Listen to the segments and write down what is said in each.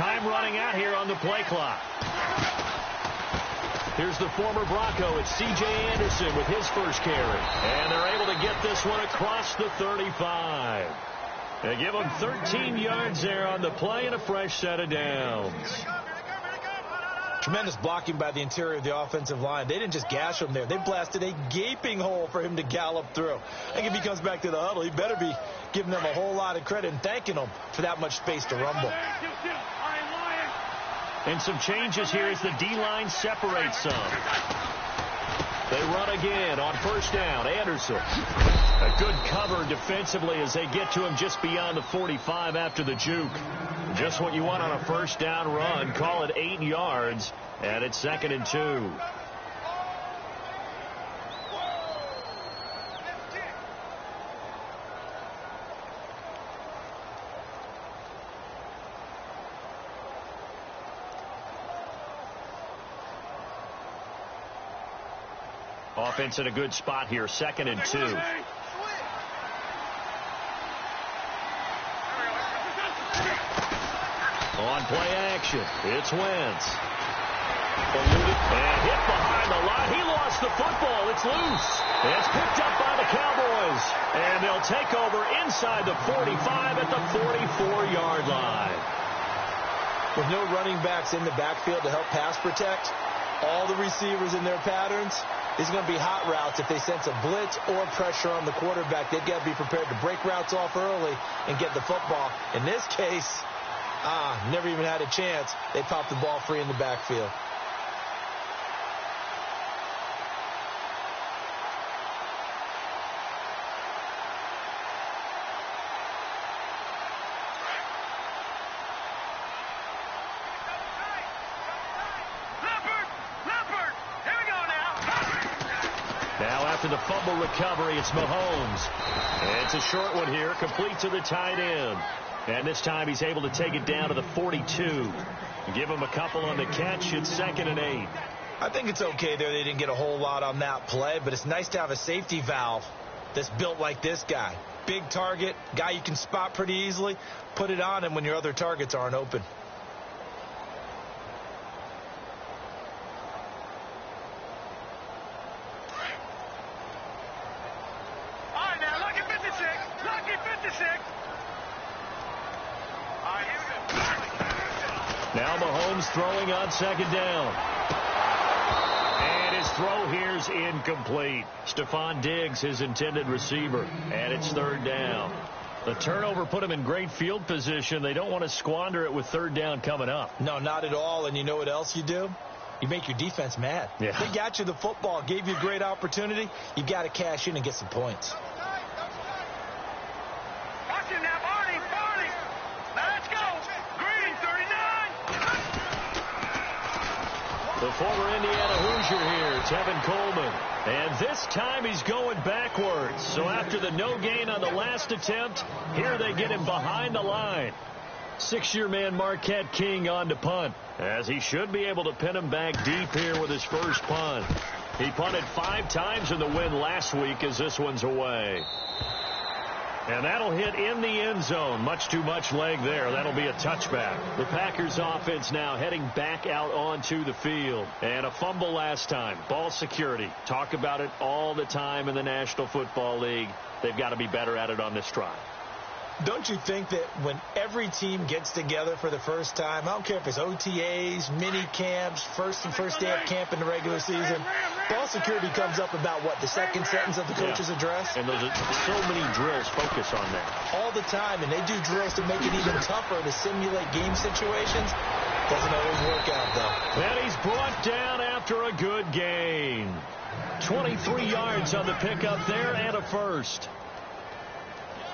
time running out here on the play clock. Here's the former Bronco. It's C.J. Anderson with his first carry. And they're able to get this one across the 35. They give him 13 yards there on the play and a fresh set of downs. Tremendous blocking by the interior of the offensive line. They didn't just gash him there. They blasted a gaping hole for him to gallop through. I think if he comes back to the huddle, he better be giving them a whole lot of credit and thanking them for that much space to rumble. And some changes here as the D-line separates some. They run again on first down. Anderson. A good cover defensively as they get to him just beyond the 45 after the juke. Just what you want on a first down run. Call it 8 yards, and it's 2nd and 2. Offense in a good spot here, 2nd and 2. On play action, it's Wentz. And hit behind the line. He lost the football. It's loose. It's picked up by the Cowboys. And they'll take over inside the 45 at the 44-yard line. With no running backs in the backfield to help pass protect, all the receivers in their patterns, these are going to be hot routes. If they sense a blitz or pressure on the quarterback, they've got to be prepared to break routes off early and get the football. In this case, never even had a chance. They popped the ball free in the backfield. After the fumble recovery, it's Mahomes. And it's a short one here, complete to the tight end. And this time he's able to take it down to the 42. Give him a couple on the catch. It's 2nd and 8. I think it's okay there. They didn't get a whole lot on that play, but it's nice to have a safety valve that's built like this guy. Big target, guy you can spot pretty easily. Put it on him when your other targets aren't open. Now Mahomes throwing on 2nd down. And his throw here's incomplete. Stephon Diggs, his intended receiver. And it's 3rd down. The turnover put him in great field position. They don't want to squander it with 3rd down coming up. No, not at all. And you know what else you do? You make your defense mad. Yeah. They got you the football, gave you a great opportunity. You've got to cash in and get some points. The former Indiana Hoosier here, Tevin Coleman. And this time he's going backwards. So after the no gain on the last attempt, here they get him behind the line. 6-year man Marquette King on to punt, as he should be able to pin him back deep here with his first punt. He punted 5 times in the win last week as this one's away. And that'll hit in the end zone. Much too much leg there. That'll be a touchback. The Packers offense now heading back out onto the field. And a fumble last time. Ball security. Talk about it all the time in the National Football League. They've got to be better at it on this drive. Don't you think that when every team gets together for the first time, I don't care if it's OTAs, mini camps, first day of camp in the regular season, ball security comes up about, what, the second sentence of the coach's address? And those are so many drills focus on that. All the time, and they do drills to make it even tougher to simulate game situations. Doesn't always work out, though. And he's brought down after a good gain. 23 yards on the pickup there and a first.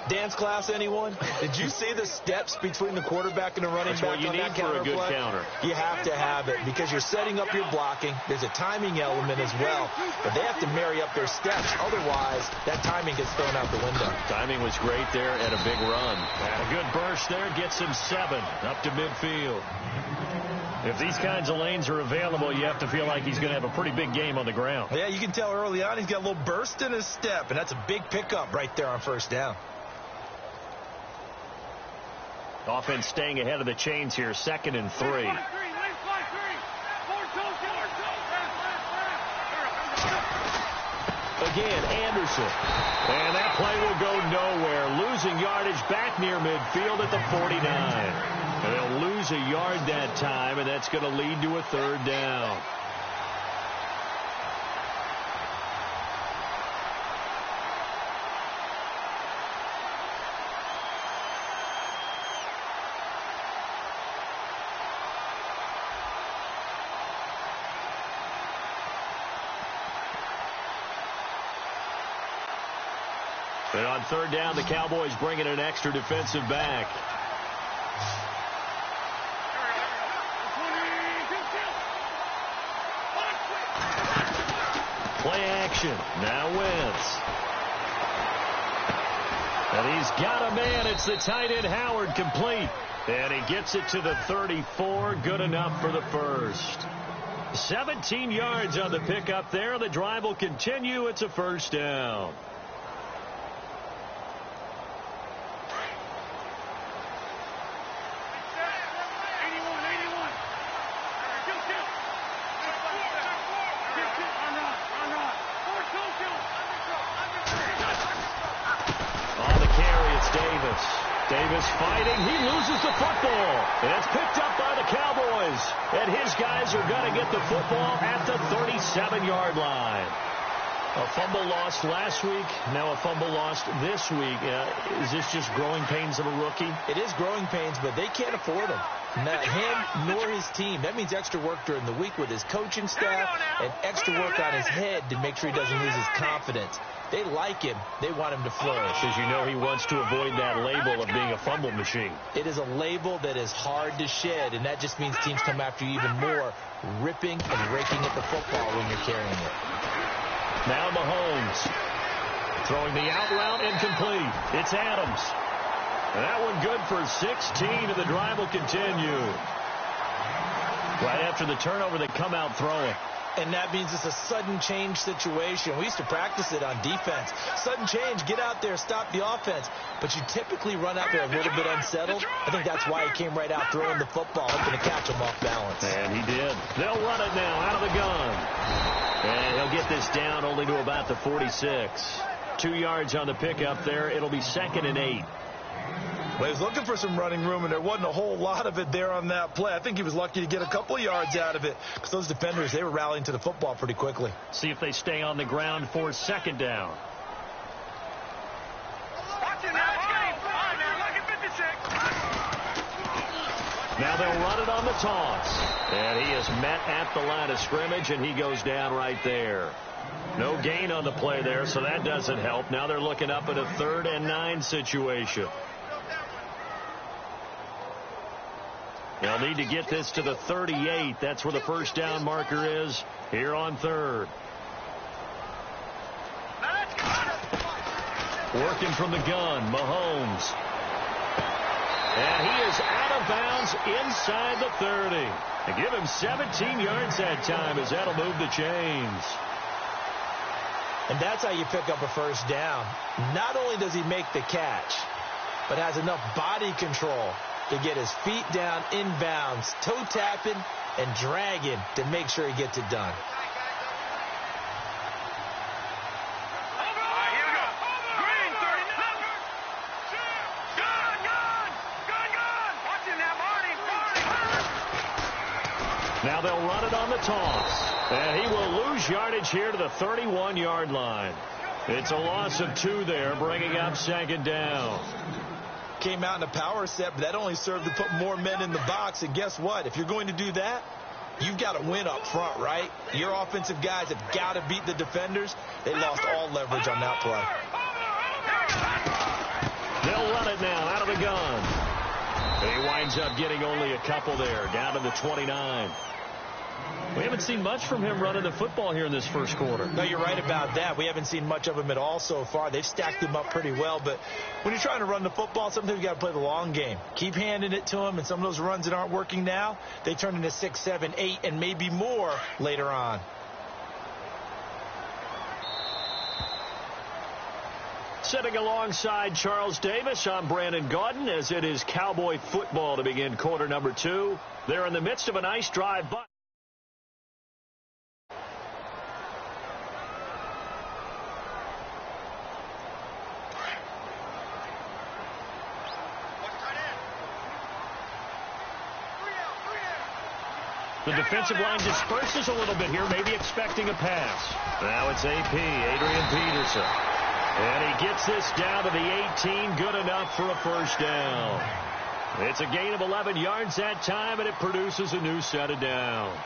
Dance class, anyone? Did you see the steps between the quarterback and the running back on that counter play? That's what you need for a good counter. You have to have it because you're setting up your blocking. There's a timing element as well, but they have to marry up their steps. Otherwise, that timing gets thrown out the window. Timing was great there and a big run. And a good burst there gets him 7 up to midfield. If these kinds of lanes are available, you have to feel like he's going to have a pretty big game on the ground. Yeah, you can tell early on he's got a little burst in his step, and that's a big pickup right there on first down. Offense staying ahead of the chains here, 2nd and 3. Again, Anderson. And that play will go nowhere. Losing yardage back near midfield at the 49. And they'll lose a yard that time, and that's going to lead to a 3rd down. And on 3rd down, the Cowboys bring in an extra defensive back. Play action. Now Wentz. And he's got a man. It's the tight end Howard, complete. And he gets it to the 34. Good enough for the first. 17 yards on the pickup there. The drive will continue. It's a 1st down. Davis fighting. He loses the football. And it's picked up by the Cowboys. And his guys are going to get the football at the 37-yard line. A fumble lost last week. Now a fumble lost this week. Is this just growing pains of a rookie? It is growing pains, but they can't afford him. Not him nor his team. That means extra work during the week with his coaching staff and extra work on his head to make sure he doesn't lose his confidence. They like him. They want him to flourish. As you know, he wants to avoid that label of being a fumble machine. It is a label that is hard to shed, and that just means teams come after you even more, ripping and raking at the football when you're carrying it. Now Mahomes throwing the out route incomplete. It's Adams. And that one good for 16, and the drive will continue. Right after the turnover, they come out throwing. And that means it's a sudden change situation. We used to practice it on defense. Sudden change, get out there, stop the offense. But you typically run out there a little bit unsettled. I think that's why he came right out throwing the football, hoping to catch him off balance. And he did. They'll run it now out of the gun. And he'll get this down only to about the 46. 2 yards on the pickup there. It'll be 2nd and 8. Well, he was looking for some running room, and there wasn't a whole lot of it there on that play. I think he was lucky to get a couple of yards out of it because those defenders, they were rallying to the football pretty quickly. See if they stay on the ground for 2nd down. Now they'll run it on the toss. And he is met at the line of scrimmage, and he goes down right there. No gain on the play there, so that doesn't help. Now they're looking up at a 3rd and 9 situation. They'll need to get this to the 38. That's where the 1st down marker is here on 3rd. Working from the gun, Mahomes. And he is out of bounds inside the 30. They give him 17 yards that time as that'll move the chains. And that's how you pick up a 1st down. Not only does he make the catch, but has enough body control to get his feet down inbounds, toe tapping and dragging to make sure he gets it done. Now they'll run it on the toss. And he will lose yardage here to the 31-yard line. It's a loss of 2 there, bringing up 2nd down. Came out in a power set, but that only served to put more men in the box. And guess what? If you're going to do that, you've got to win up front, right? Your offensive guys have got to beat the defenders. They lost all leverage on that play. They'll run it now out of the gun. And he winds up getting only a couple there, down to the 29. We haven't seen much from him running the football here in this first quarter. No, you're right about that. We haven't seen much of him at all so far. They've stacked him up pretty well. But when you're trying to run the football, sometimes you got to play the long game. Keep handing it to him, and some of those runs that aren't working now, they turn into 6, 7, 8, and maybe more later on. Sitting alongside Charles Davis, I'm Brandon Gaudin, as it is Cowboy football to begin quarter number 2. They're in the midst of a nice drive, but the defensive line disperses a little bit here, maybe expecting a pass. Now it's AP, Adrian Peterson. And he gets this down to the 18, good enough for a first down. It's a gain of 11 yards that time, and it produces a new set of downs.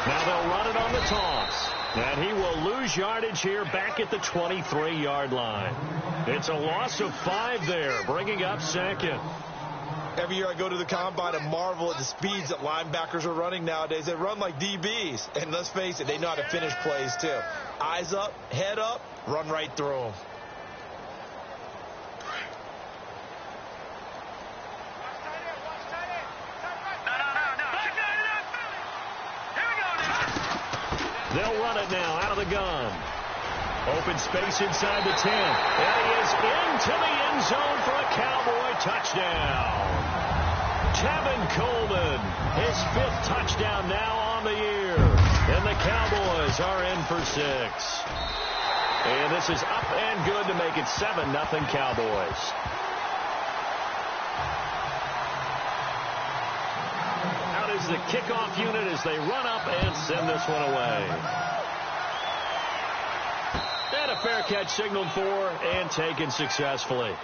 Now they'll run it on the toss. And he will lose yardage here back at the 23-yard line. It's a loss of 5 there, bringing up second. Every year I go to the combine and marvel at the speeds that linebackers are running nowadays. They run like DBs. And let's face it, they know how to finish plays too. Eyes up, head up, run right through them. They'll run it now out of the gun. Open space inside the 10. And he is into the end zone for a Cowboy touchdown. Tevin Coleman, his 5th touchdown now on the year. And the Cowboys are in for 6. And this is up and good to make it 7-0 Cowboys. Is the kickoff unit as they run up and send this one away. And a fair catch signaled for and taken successfully.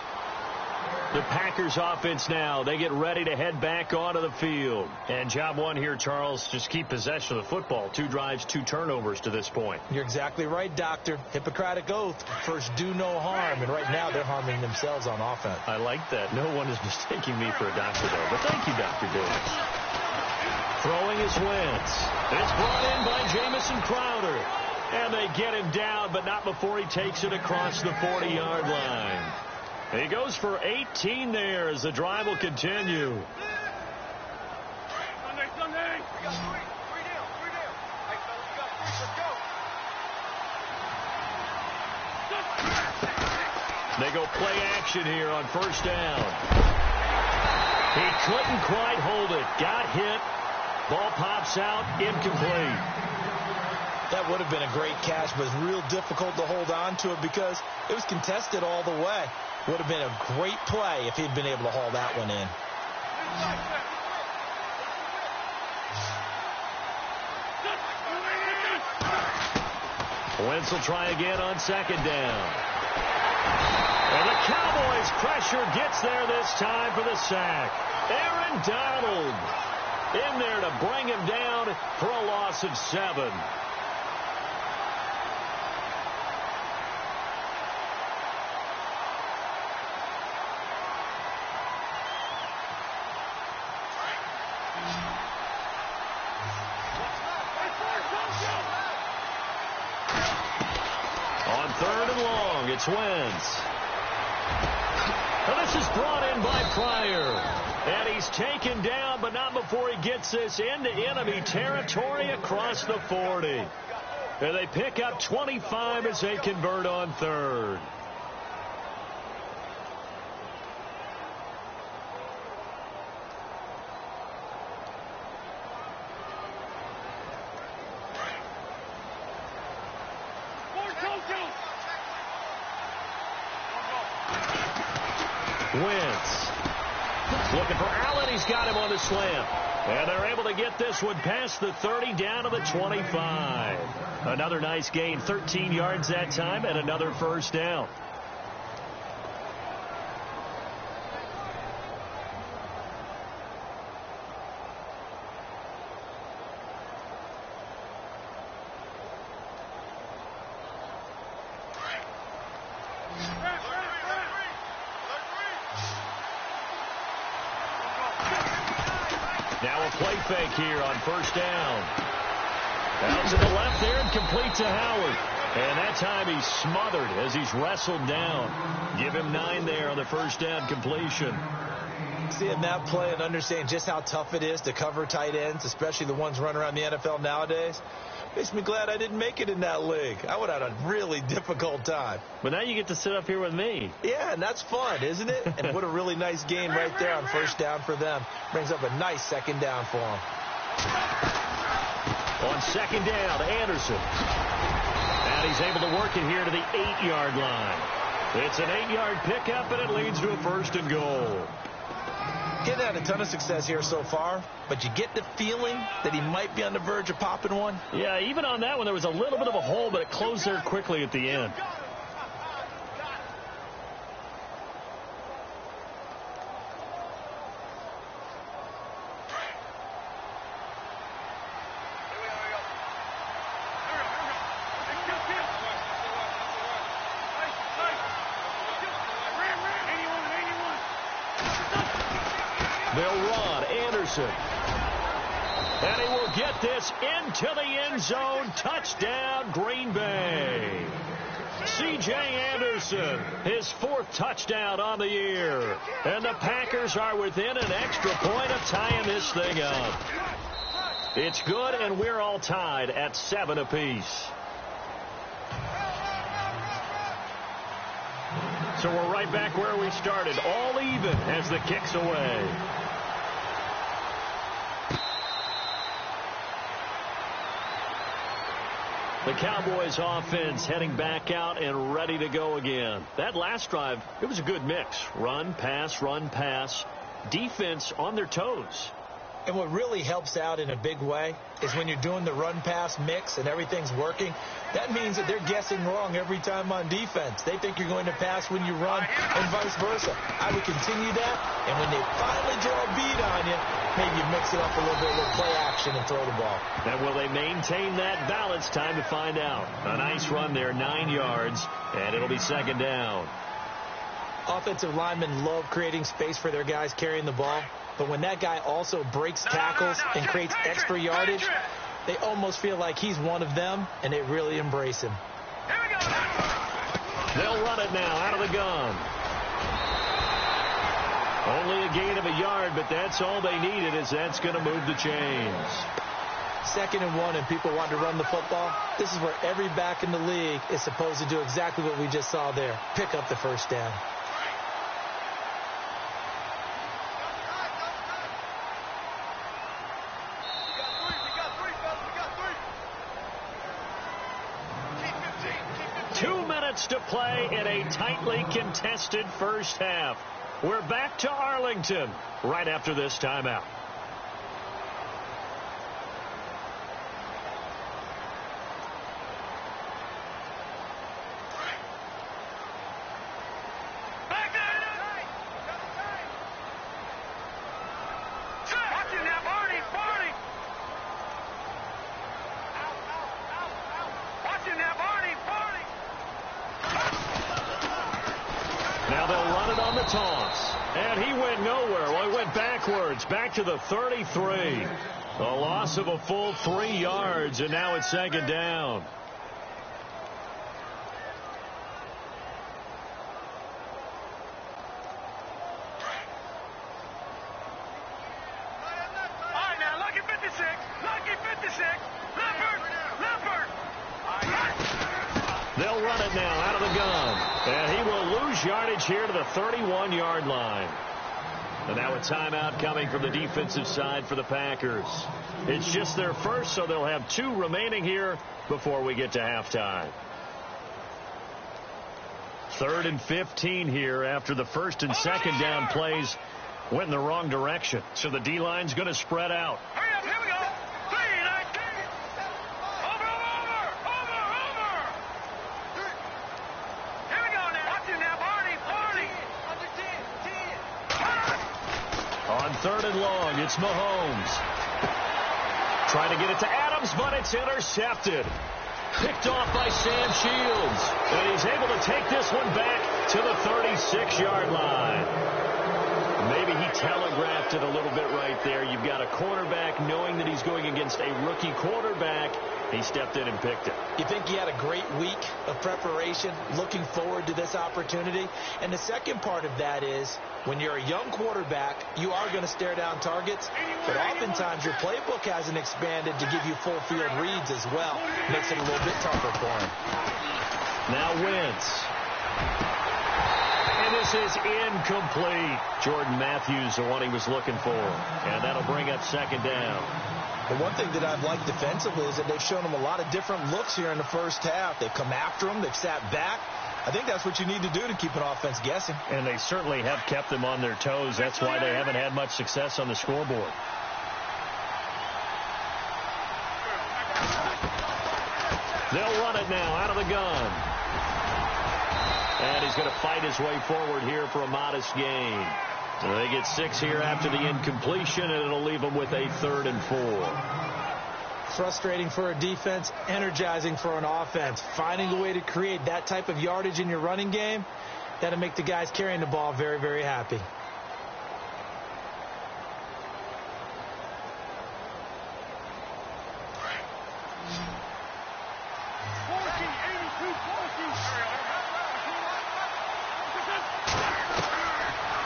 The Packers offense now, they get ready to head back onto the field. And job 1 here, Charles, just keep possession of the football. 2 drives, 2 turnovers to this point. You're exactly right, Doctor. Hippocratic oath. First, do no harm. And right now, they're harming themselves on offense. I like that. No one is mistaking me for a doctor, though. But thank you, Dr. Davis. Throwing is Wentz. It's brought in by Jamison Crowder. And they get him down, but not before he takes it across the 40-yard line. He goes for 18 there as the drive will continue. Sunday. We got 3 down. Hey, fellas, we got 3. Let's go. They go play action here on first down. He couldn't quite hold it. Got hit. Ball pops out, incomplete. That would have been a great catch, but it's real difficult to hold on to it because it was contested all the way. Would have been a great play if he'd been able to haul that one in. Wentz will try again on second down. And the Cowboys' pressure gets there this time for the sack. Aaron Donald in there to bring him down for a loss of 7. On 3rd and long, it's Wentz. And this is brought in by Pryor. And he's taken down, but not before he gets this into enemy territory across the 40. And they pick up 25 as they convert on 3rd. Wentz looking for Allen. He's got him on the slant. And they're able to get this one past the 30 down to the 25. Another nice gain, 13 yards that time, and another first down. play fake here on first down. Out to the left there and complete to Howard. And that time he's smothered as he's wrestled down. Give him 9 there on the first down completion. Seeing that play and understanding just how tough it is to cover tight ends, especially the ones running around the NFL nowadays, makes me glad I didn't make it in that league. I would have had a really difficult time. But now you get to sit up here with me. Yeah, and that's fun, isn't it? And what a really nice game right there on first down for them. Brings up a nice second down for them. On second down, Anderson. And he's able to work it here to the 8-yard line. It's an 8-yard pickup, and it leads to a 1st and goal. Getting had a ton of success here so far, but you get the feeling that he might be on the verge of popping one. Yeah, even on that one, there was a little bit of a hole, but it closed there quickly at the end. They'll run Anderson. And he will get this into the end zone. Touchdown, Green Bay. C.J. Anderson, his 4th touchdown on the year. And the Packers are within an extra point of tying this thing up. It's good, and we're all tied at 7 apiece. So we're right back where we started, all even as the kick's away. The Cowboys offense heading back out and ready to go again. That last drive, it was a good mix. Run, pass, defense on their toes. And what really helps out in a big way is when you're doing the run-pass mix and everything's working, that means that they're guessing wrong every time on defense. They think you're going to pass when you run and vice versa. I would continue that, and when they finally draw a beat on you, maybe you mix it up a little bit with play action and throw the ball. And will they maintain that balance? Time to find out. A nice run there, 9 yards, and it'll be second down. Offensive linemen love creating space for their guys carrying the ball. But when that guy also breaks tackles and creates extra yardage, they almost feel like he's one of them, and they really embrace him. They'll run it now out of the gun. Only a gain of a yard, but that's all they needed, as that's going to move the chains. 2nd and 1, and people want to run the football. This is where every back in the league is supposed to do exactly what we just saw there. Pick up the first down. To play in a tightly contested first half. We're back to Arlington right after this timeout. Toss. And he went nowhere. Well, he went backwards, back to the 33. A loss of a full 3 yards, and now it's second down. All right, now, lucky 56. Lucky 56. Lippert. They'll run it now out of the gun. And he will lose yardage here to the 31-yard line. And now a timeout coming from the defensive side for the Packers. It's just their first, so they'll have 2 remaining here before we get to halftime. 3rd and 15 here after the 1st and 2nd down plays went in the wrong direction. So the D-line's going to spread out. Hurry up, here we go. 3-19. Over. Here we go now. Watch it now, Barney. On 3rd and long, it's Mahomes. Trying to get it to Adams, but it's intercepted. Picked off by Sam Shields. And he's able to take this one back to the 36-yard line. Maybe he telegraphed it a little bit right there. You've got a cornerback knowing that he's going against a rookie quarterback. He stepped in and picked it. You think he had a great week of preparation, looking forward to this opportunity? And the second part of that is, when you're a young quarterback, you are going to stare down targets, but oftentimes your playbook hasn't expanded to give you full field reads as well. Makes it a little bit tougher for him. Now Wentz. And this is incomplete. Jordan Matthews, the one he was looking for. And that'll bring up second down. The one thing that I've liked defensively is that they've shown him a lot of different looks here in the first half. They've come after him. They've sat back. I think that's what you need to do to keep an offense guessing. And they certainly have kept them on their toes. That's why they haven't had much success on the scoreboard. They'll run it now out of the gun. And he's going to fight his way forward here for a modest gain. So they get 6 here after the incompletion, and it'll leave them with a 3rd and 4. Frustrating for a defense, energizing for an offense. Finding a way to create that type of yardage in your running game, that'll make the guys carrying the ball very, very happy.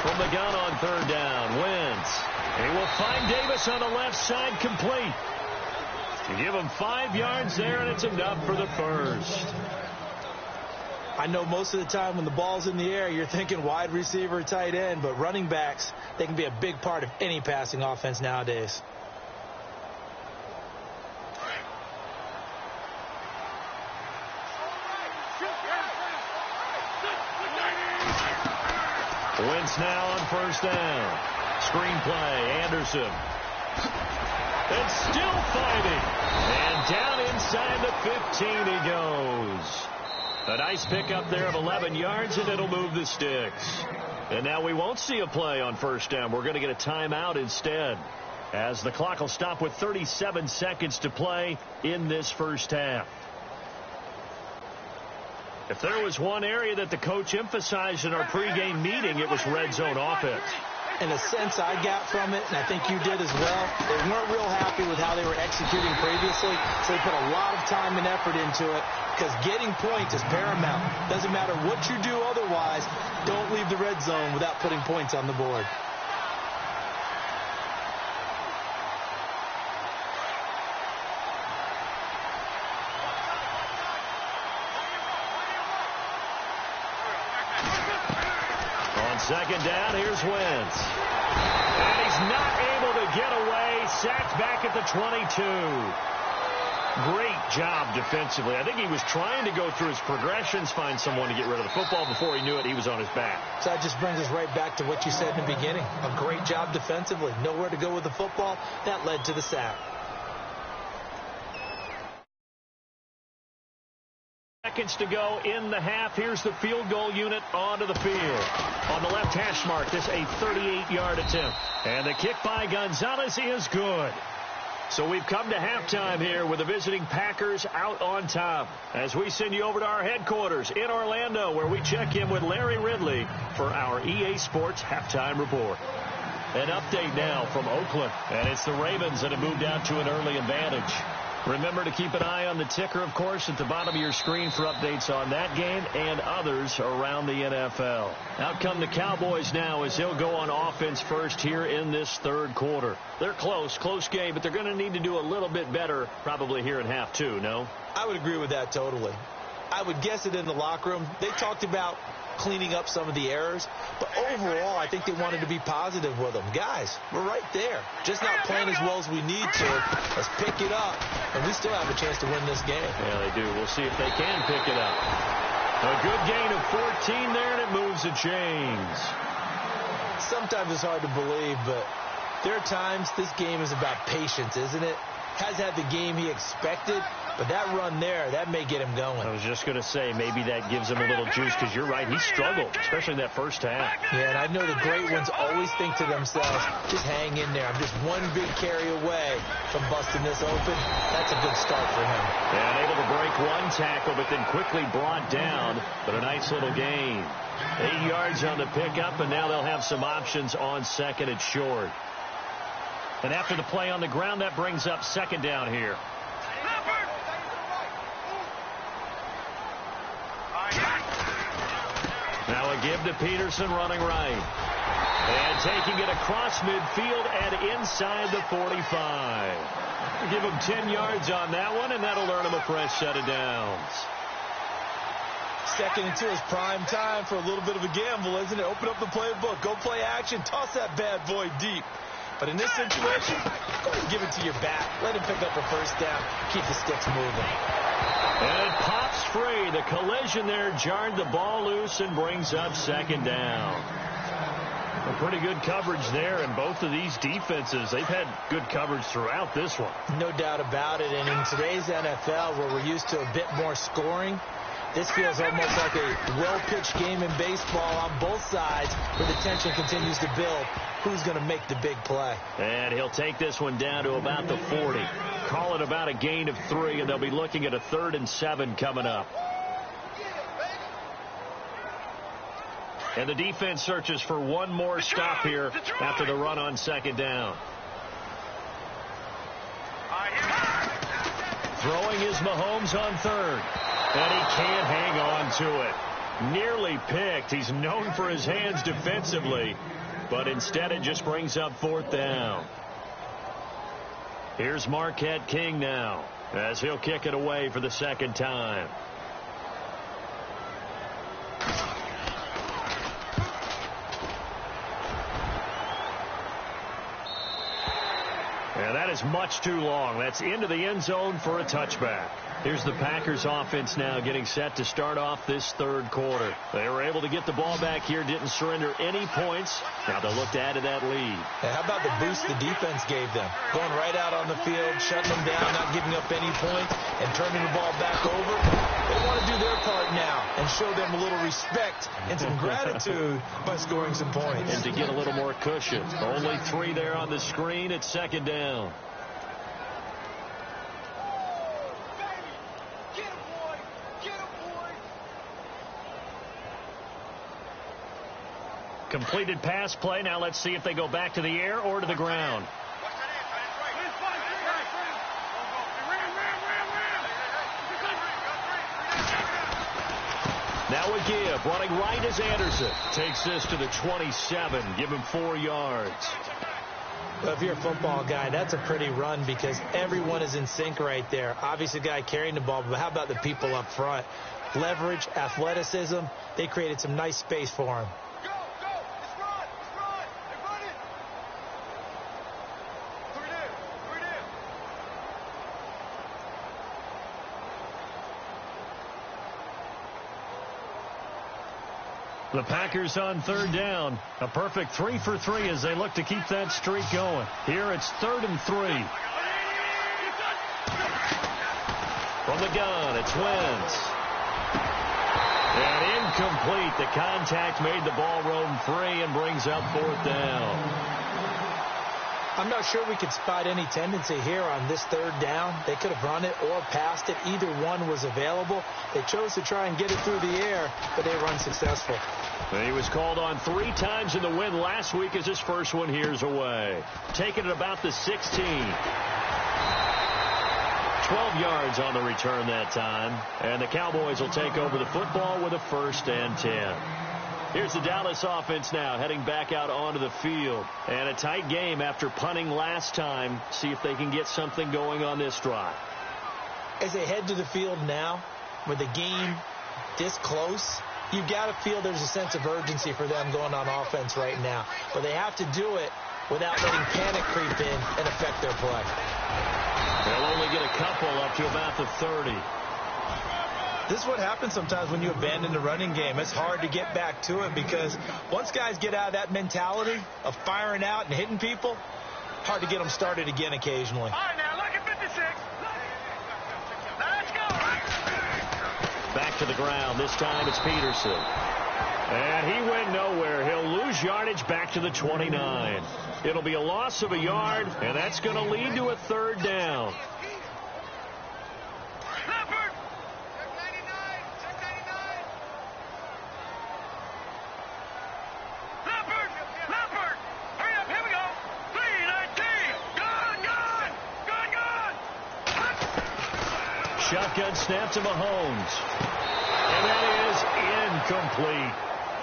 From the gun on 3rd down, Wentz. He will find Davis on the left side, complete. To give him 5 yards there, and it's enough for the first. I know most of the time when the ball's in the air, you're thinking wide receiver, tight end, but running backs, they can be a big part of any passing offense nowadays. Wentz now on 1st down. Screenplay, Anderson. And still fighting. And down inside the 15 he goes. A nice pickup there of 11 yards, and it'll move the sticks. And now we won't see a play on 1st down. We're going to get a timeout instead, as the clock will stop with 37 seconds to play in this first half. If there was one area that the coach emphasized in our pregame meeting, it was red zone offense. In a sense I got from it, and I think you did as well, they weren't real happy with how they were executing previously, so they put a lot of time and effort into it, because getting points is paramount. Doesn't matter what you do otherwise, don't leave the red zone without putting points on the board. Second down, here's Wentz. And he's not able to get away. Sacked back at the 22. Great job defensively. I think he was trying to go through his progressions, find someone to get rid of the football. Before he knew it, he was on his back. So that just brings us right back to what you said in the beginning. A great job defensively. Nowhere to go with the football. That led to the sack. Seconds to go in the half. Here's the field goal unit onto the field. On the left hash mark, this a 38-yard attempt. And the kick by Gonzalez is good. So we've come to halftime here with the visiting Packers out on top, as we send you over to our headquarters in Orlando, where we check in with Larry Ridley for our EA Sports Halftime Report. An update now from Oakland, and it's the Ravens that have moved out to an early advantage. Remember to keep an eye on the ticker, of course, at the bottom of your screen for updates on that game and others around the NFL. Out come the Cowboys now, as they'll go on offense first here in this 3rd quarter. They're close game, but they're going to need to do a little bit better probably here in half 2, no? I would agree with that totally. I would guess it in the locker room. They talked about cleaning up some of the errors, but overall I think they wanted to be positive with them. Guys, we're right there, just not playing as well as we need to. Let's pick it up, and we still have a chance to win this game. Yeah, they do. We'll see if they can pick it up. A good gain of 14 there, and it moves the chains. Sometimes it's hard to believe, but there are times this game is about patience, isn't it? Has had the game he expected, But that run there, that may get him going. I was just going to say, maybe that gives him a little juice, because you're right, he struggled, especially that first half. Yeah, and I know the great ones always think to themselves, just hang in there. I'm just one big carry away from busting this open. That's a good start for him. And able to break one tackle, but then quickly brought down. But a nice little gain. 8 yards on the pickup, and now they'll have some options on second and short. And after the play on the ground, that brings up second down here. Now a give to Peterson running right. And taking it across midfield and inside the 45. Give him 10 yards on that one, and that'll earn him a fresh set of downs. 2nd and 2 is prime time for a little bit of a gamble, isn't it? Open up the playbook. Go play action. Toss that bad boy deep. But in this situation, go ahead and give it to your back. Let him pick up a first down. Keep the sticks moving. And it pops free. The collision there jarred the ball loose and brings up second down. A pretty good coverage there, and both of these defenses, they've had good coverage throughout this one. No doubt about it. And in today's NFL, where we're used to a bit more scoring, this feels almost like a well-pitched game in baseball on both sides, where the tension continues to build. Who's going to make the big play? And he'll take this one down to about the 40. Call it about a gain of 3, and they'll be looking at a 3rd and 7 coming up. And the defense searches for one more stop here after the run on second down. Throwing is Mahomes on 3rd. And he can't hang on to it. Nearly picked. He's known for his hands defensively, but instead it just brings up 4th down. Here's Marquette King now, as he'll kick it away for the 2nd time. And that is much too long. That's into the end zone for a touchback. Here's the Packers offense now getting set to start off this 3rd quarter. They were able to get the ball back here, didn't surrender any points. Now they'll look to add to that lead. And how about the boost the defense gave them? Going right out on the field, shutting them down, not giving up any points, and turning the ball back over. They want to do their part now and show them a little respect and some gratitude by scoring some points. And to get a little more cushion. Only 3 there on the screen at 2nd down. Completed pass play. Now let's see if they go back to the air or to the ground. Now a give. Running right is Anderson. Takes this to the 27. Give him 4 yards. Well, if you're a football guy, that's a pretty run because everyone is in sync right there. Obviously, the guy carrying the ball, but how about the people up front? Leverage, athleticism. They created some nice space for him. The Packers on 3rd down. A perfect 3 for 3 as they look to keep that streak going. Here it's 3rd and 3. From the gun, it's Wentz. And incomplete. The contact made the ball roam free and brings up 4th down. I'm not sure we could spot any tendency here on this 3rd down. They could have run it or passed it. Either one was available. They chose to try and get it through the air, but they were unsuccessful. He was called on 3 times in the win last week as his first one here's away. Taking it about the 16. 12 yards on the return that time. And the Cowboys will take over the football with a 1st and 10. Here's the Dallas offense now heading back out onto the field. And a tight game after punting last time. See if they can get something going on this drive. As they head to the field now, with the game this close, you've got to feel there's a sense of urgency for them going on offense right now. But they have to do it without letting panic creep in and affect their play. They'll only get a couple up to about the 30. This is what happens sometimes when you abandon the running game. It's hard to get back to it because once guys get out of that mentality of firing out and hitting people, hard to get them started again occasionally. All right, now, look at 56. to the ground. This time it's Peterson. And he went nowhere. He'll lose yardage back to the 29. It'll be a loss of a yard, and that's going to lead to a third down. Shotgun snap to Mahomes. And that is incomplete.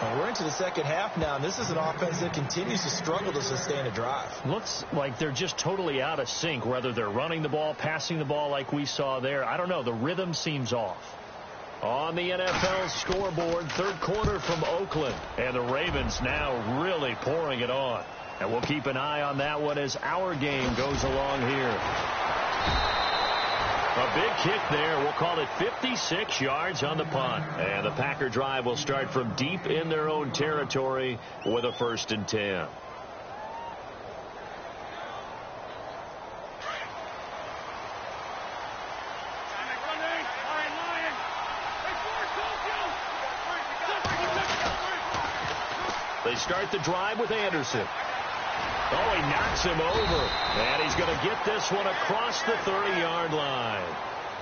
Well, we're into the second half now, and this is an offense that continues to struggle to sustain a drive. Looks like they're just totally out of sync, whether they're running the ball, passing the ball like we saw there. I don't know. The rhythm seems off. On the NFL scoreboard, third quarter from Oakland. And the Ravens now really pouring it on. And we'll keep an eye on that one as our game goes along here. A big kick there. We'll call it 56 yards on the punt. And the Packer drive will start from deep in their own territory with a 1st and 10. They start the drive with Anderson. Oh, he knocks him over. And he's going to get this one across the 30-yard line.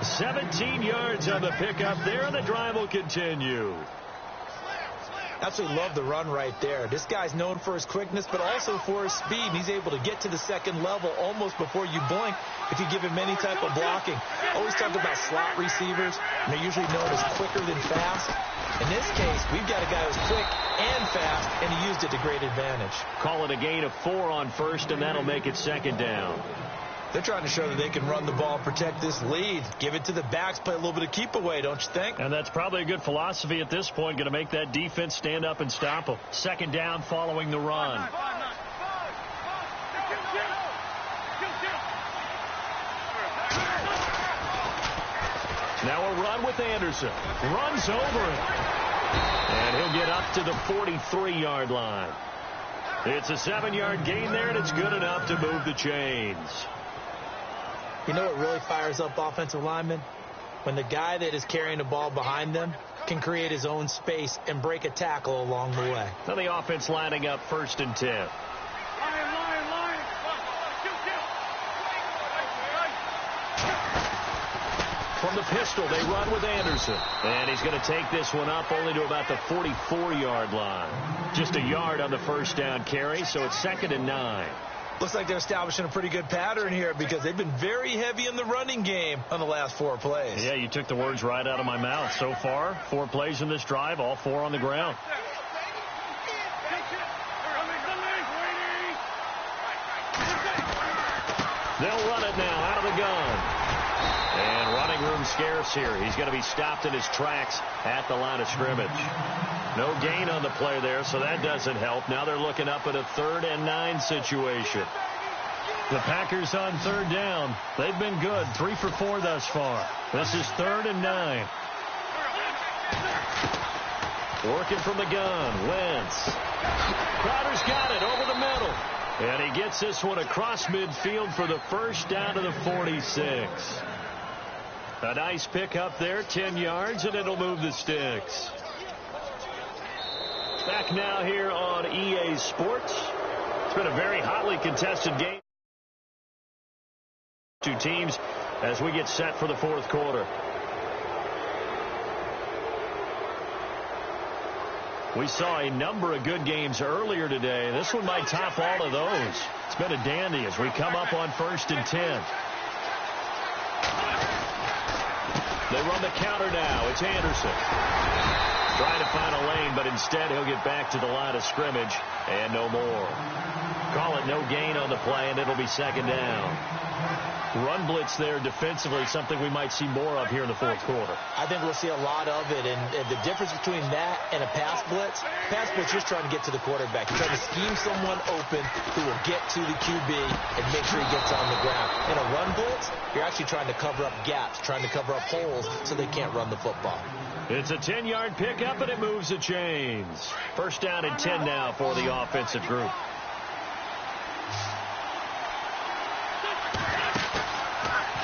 17 yards on the pickup there, and the drive will continue. Absolutely love the run right there. This guy's known for his quickness, but also for his speed. He's able to get to the second level almost before you blink if you give him any type of blocking. Always talk about slot receivers, and they're usually known as quicker than fast. In this case, we've got a guy who's quick and fast, and he used it to great advantage. Call it a gain of 4 on first, and that'll make it 2nd down. They're trying to show that they can run the ball, protect this lead. Give it to the backs, play a little bit of keep away, don't you think? And that's probably a good philosophy at this point, going to make that defense stand up and stop them. 2nd down following the run. Now a run with Anderson. Runs over it. And he'll get up to the 43-yard line. It's a 7-yard gain there, and it's good enough to move the chains. You know what really fires up offensive linemen? When the guy that is carrying the ball behind them can create his own space and break a tackle along the way. Now the offense lining up 1st and 10. From the pistol, they run with Anderson. And he's going to take this one up only to about the 44-yard line. Just a yard on the 1st down carry, so it's 2nd and 9. Looks like they're establishing a pretty good pattern here because they've been very heavy in the running game on the last 4 plays. Yeah, you took the words right out of my mouth. So far, 4 plays in this drive, all 4 on the ground. They'll run it now out of the gun. And running room scarce here. He's going to be stopped in his tracks at the line of scrimmage. No gain on the play there, so that doesn't help. Now they're looking up at a 3rd and 9 situation. The Packers on 3rd down. They've been good. 3 for 4 thus far. This is 3rd and 9. Working from the gun. Wentz. Crowder's got it over the middle. And he gets this one across midfield for the 1st down to the 46. A nice pickup there, 10 yards, and it'll move the sticks. Back now here on EA Sports. It's been a very hotly contested game. 2 teams as we get set for the 4th quarter. We saw a number of good games earlier today. This one might top all of those. It's been a dandy as we come up on 1st and 10. They run the counter now. It's Anderson. Trying to find a lane, but instead he'll get back to the line of scrimmage and no more. Call it no gain on the play, and it'll be 2nd down. Run blitz there defensively, something we might see more of here in the 4th quarter. I think we'll see a lot of it, and the difference between that and a pass blitz just trying to get to the quarterback. You're trying to scheme someone open who will get to the QB and make sure he gets on the ground. In a run blitz, you're actually trying to cover up gaps, trying to cover up holes so they can't run the football. It's a 10-yard pickup, and it moves the chains. 1st down and 10 now for the offensive group.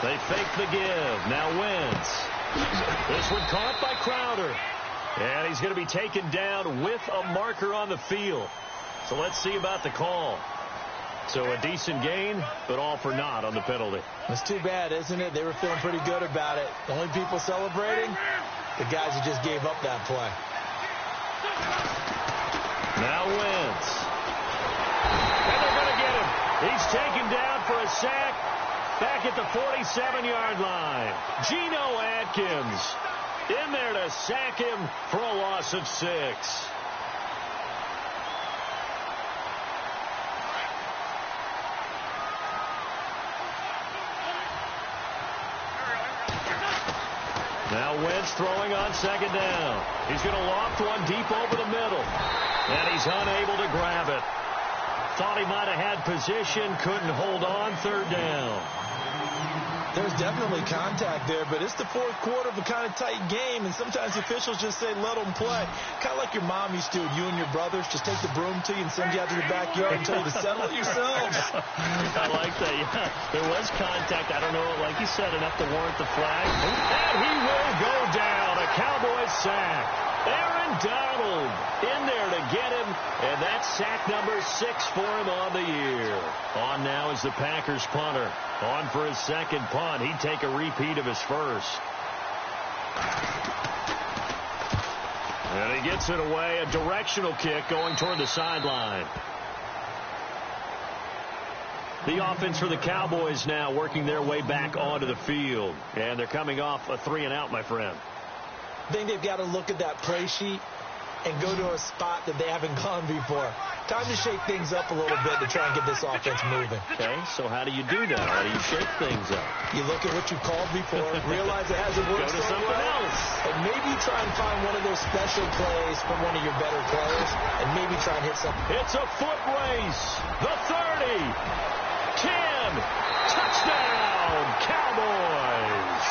They fake the give. Now Wentz. This one caught by Crowder. And he's going to be taken down with a marker on the field. So let's see about the call. So a decent gain, but all for naught on the penalty. It's too bad, isn't it? They were feeling pretty good about it. The only people celebrating, the guys who just gave up that play. Now Wentz. And they're going to get him. He's taken down for a sack back at the 47-yard line. Geno Atkins in there to sack him for a loss of 6. Now Wentz throwing on second down. He's going to loft one deep over the middle. And he's unable to grab it. Thought he might have had position, couldn't hold on, third down. There's definitely contact there, but it's the fourth quarter of a kind of tight game, and sometimes officials just say, let them play. Kind of like your mom used to, you and your brothers, just take the broom to you and send you out to the backyard and tell you to settle it yourselves. I like that, yeah. There was contact. I don't know, like you said, enough to warrant the flag. And he will go down. A Cowboys sack. Aaron Donald in there to get him, and that's sack number 6 for him on the year. On now is the Packers punter. On for his second punt. He'd take a repeat of his first. And he gets it away. A directional kick going toward the sideline. The offense for the Cowboys now working their way back onto the field. And they're coming off a 3-and-out, my friend. I think they've got to look at that play sheet and go to a spot that they haven't gone before. Time to shake things up a little bit to try and get this offense moving. Okay, so how do you do that? How do you shake things up? You look at what you called before, realize it hasn't worked Go to so something well, else. and maybe try and find one of those special plays from one of your better players, and maybe try and hit something. It's a foot race. The 30. 10. Touchdown, Cowboys.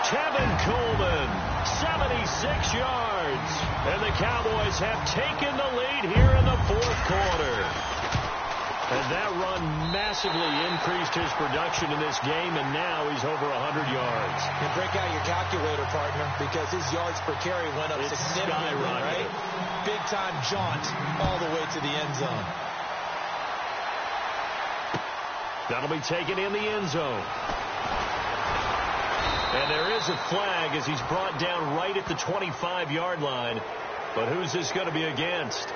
Tevin Coleman, 76 yards. And the Cowboys have taken the lead here in the fourth quarter. And that run massively increased his production in this game, and now he's over 100 yards. And break out your calculator, partner, because his yards per carry went up significantly, right? Big-time jaunt all the way to the end zone. That'll be taken in the end zone. And there is a flag as he's brought down right at the 25-yard line. But who's this going to be against?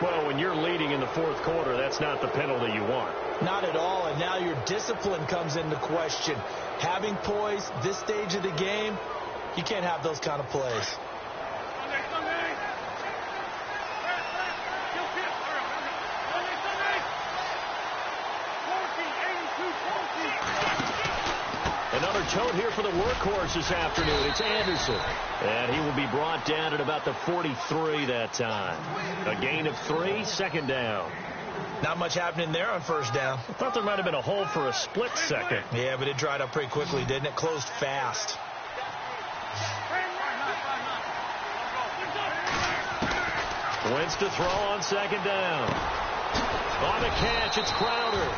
Well, when you're leading in the fourth quarter, that's not the penalty you want. Not at all, and now your discipline comes into question. Having poise this stage of the game, you can't have those kind of plays. Another tote here for the workhorse this afternoon. It's Anderson. And he will be brought down at about the 43 that time. A gain of 3, second down. Not much happening there on first down. I thought there might have been a hole for a split second. Yeah, but it dried up pretty quickly, didn't it? Closed fast. Wentz to throw on second down. On the catch, it's Crowder.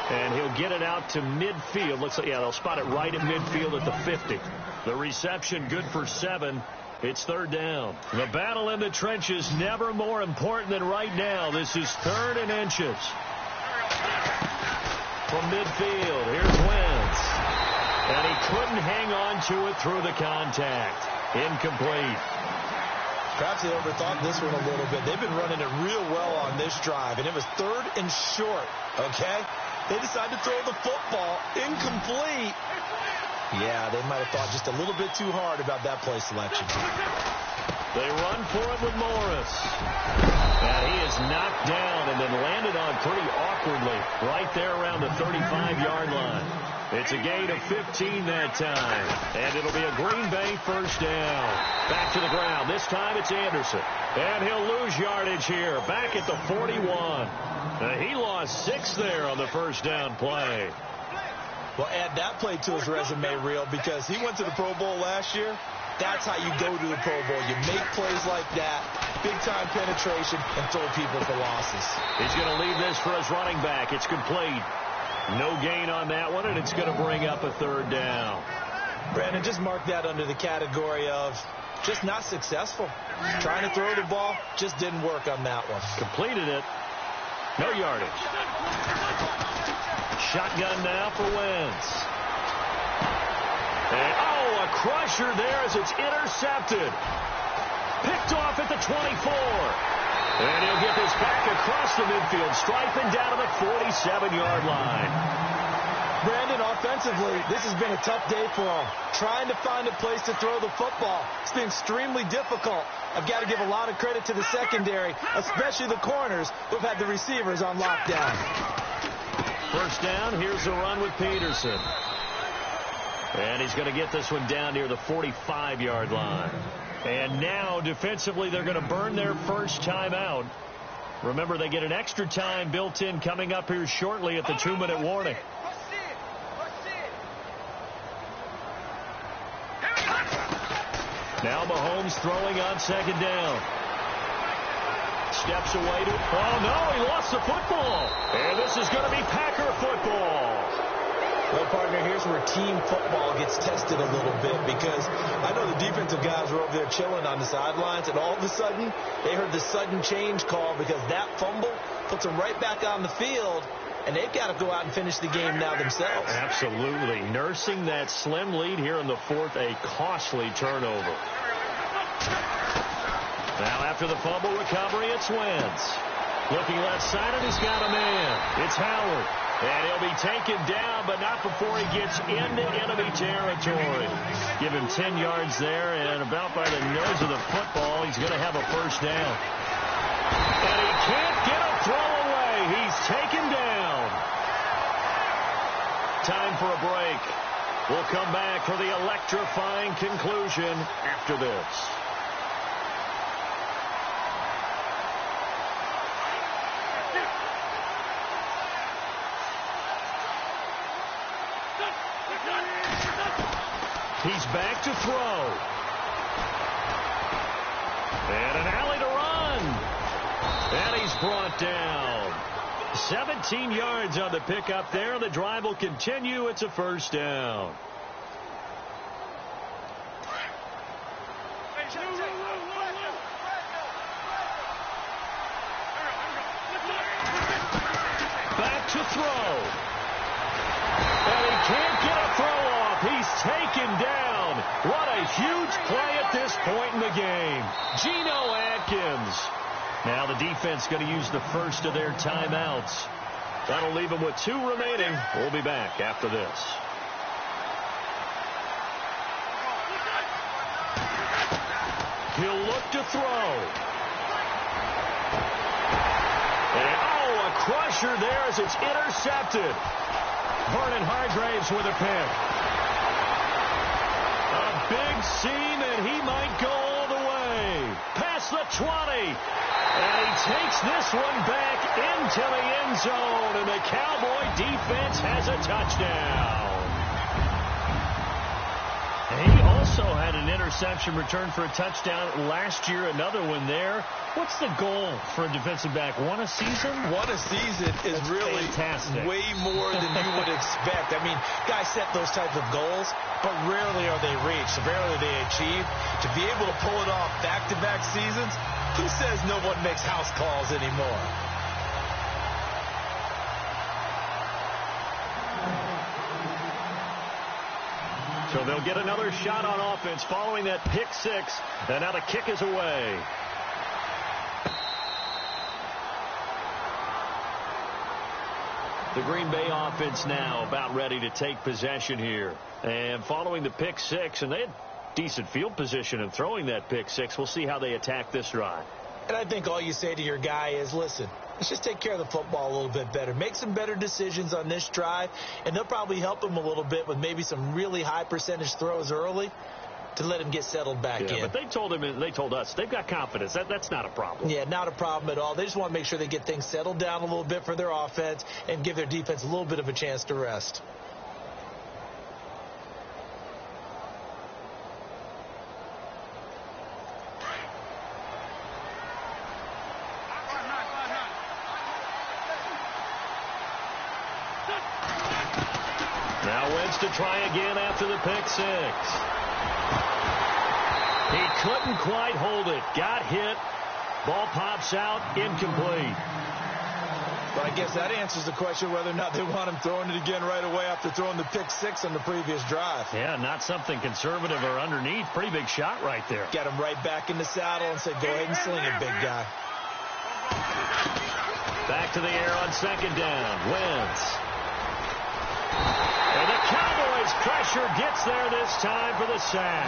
And he'll get it out to midfield. Looks like, yeah, they'll spot it right at midfield at the 50. The reception good for 7. It's third down. The battle in the trenches never more important than right now. This is 3rd and inches. From midfield, here's Wentz. And he couldn't hang on to it through the contact. Incomplete. Perhaps they overthought this one a little bit. They've been running it real well on this drive, and it was 3rd and short, okay? They decided to throw the football incomplete. Yeah, they might have thought just a little bit too hard about that play selection. They run for it with Morris. And he is knocked down and then landed on pretty awkwardly right there around the 35-yard line. It's a gain of 15 that time. And it'll be a Green Bay first down. Back to the ground. This time it's Anderson. And he'll lose yardage here. Back at the 41. He lost 6 there on the first down play. Well, add that play to his resume reel because he went to the Pro Bowl last year. That's how you go to the Pro Bowl. You make plays like that, big-time penetration, and throw people for losses. He's going to leave this for his running back. It's complete. No gain on that one, and it's going to bring up a third down. Brandon, just mark that under the category of just not successful. Trying to throw the ball, just didn't work on that one. Completed it. No yardage. Shotgun now for Wentz. And, a crusher there as it's intercepted. Picked off at the 24. And he'll get this back across the midfield, striping down to the 47-yard line. Brandon, offensively, this has been a tough day for him. Trying to find a place to throw the football. It's been extremely difficult. I've got to give a lot of credit to the secondary, especially the corners who've had the receivers on lockdown. First down, here's a run with Peterson. And he's going to get this one down near the 45-yard line. And now, defensively, they're going to burn their first timeout. Remember, they get an extra time built in coming up here shortly at the 2-minute warning. Now Mahomes throwing on second down. Steps away to... Oh, no, he lost the football. And this is going to be Packer football. Well, partner, here's where team football gets tested a little bit because I know the defensive guys were over there chilling on the sidelines, and all of a sudden they heard the sudden change call because that fumble puts them right back on the field, and they've got to go out and finish the game now themselves. Absolutely. Nursing that slim lead here in the fourth, a costly turnover. Now after the fumble recovery, it's Wentz. Looking left side, and he's got a man. It's Howard. And he'll be taken down, but not before he gets into enemy territory. Give him 10 yards there, and about by the nose of the football, he's going to have a first down. And he can't get a throw away. He's taken down. Time for a break. We'll come back for the electrifying conclusion after this. He's back to throw. And an alley to run. And he's brought down. 17 yards on the pickup there. The drive will continue. It's a first down. Back to throw. And he can't get a throw off. He's taken down. What a huge play at this point in the game. Geno Atkins. Now the defense going to use the first of their timeouts. That'll leave them with 2 remaining. We'll be back after this. He'll look to throw. And, a crusher there as it's intercepted. Vernon Hargreaves with a pick. A big seam, and he might go all the way. Past the 20. And he takes this one back into the end zone, and the Cowboy defense has a touchdown. He also had an interception return for a touchdown last year, another one there. What's the goal for a defensive back? One a season? One a season is That's really fantastic. Way more than you would expect. I mean, guys set those types of goals, but rarely are they reached. Rarely are they achieved. To be able to pull it off back-to-back seasons, who says no one makes house calls anymore? So they'll get another shot on offense following that pick six. And now the kick is away. The Green Bay offense now about ready to take possession here. And following the pick six, and they had decent field position in throwing that pick six. We'll see how they attack this drive. And I think all you say to your guy is, listen, let's just take care of the football a little bit better. Make some better decisions on this drive, and they'll probably help him a little bit with maybe some really high percentage throws early to let him get settled back in. But they told us they've got confidence. That's not a problem. Yeah, not a problem at all. They just want to make sure they get things settled down a little bit for their offense and give their defense a little bit of a chance to rest. Now Wentz to try again after the pick six. He couldn't quite hold it. Got hit. Ball pops out. Incomplete. But I guess that answers the question whether or not they want him throwing it again right away after throwing the pick six on the previous drive. Yeah, not something conservative or underneath. Pretty big shot right there. Get him right back in the saddle and say, go ahead and sling it, big guy. Back to the air on second down. Wentz. And the Cowboys pressure gets there this time for the sack.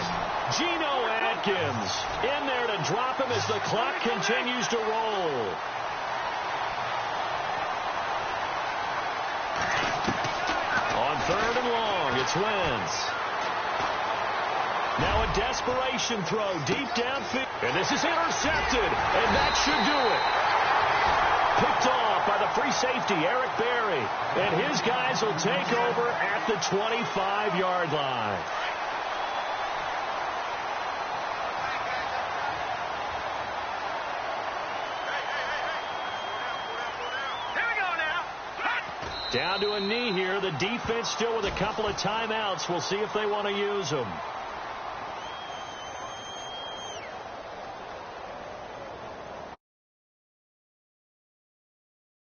Geno Atkins in there to drop him as the clock continues to roll. On third and long, it's Wentz. Now a desperation throw deep downfield. And this is intercepted, and that should do it. Picked off by the free safety, Eric Berry. And his guys will take over at the 25-yard line. Down to a knee here. The defense still with a couple of timeouts. We'll see if they want to use them.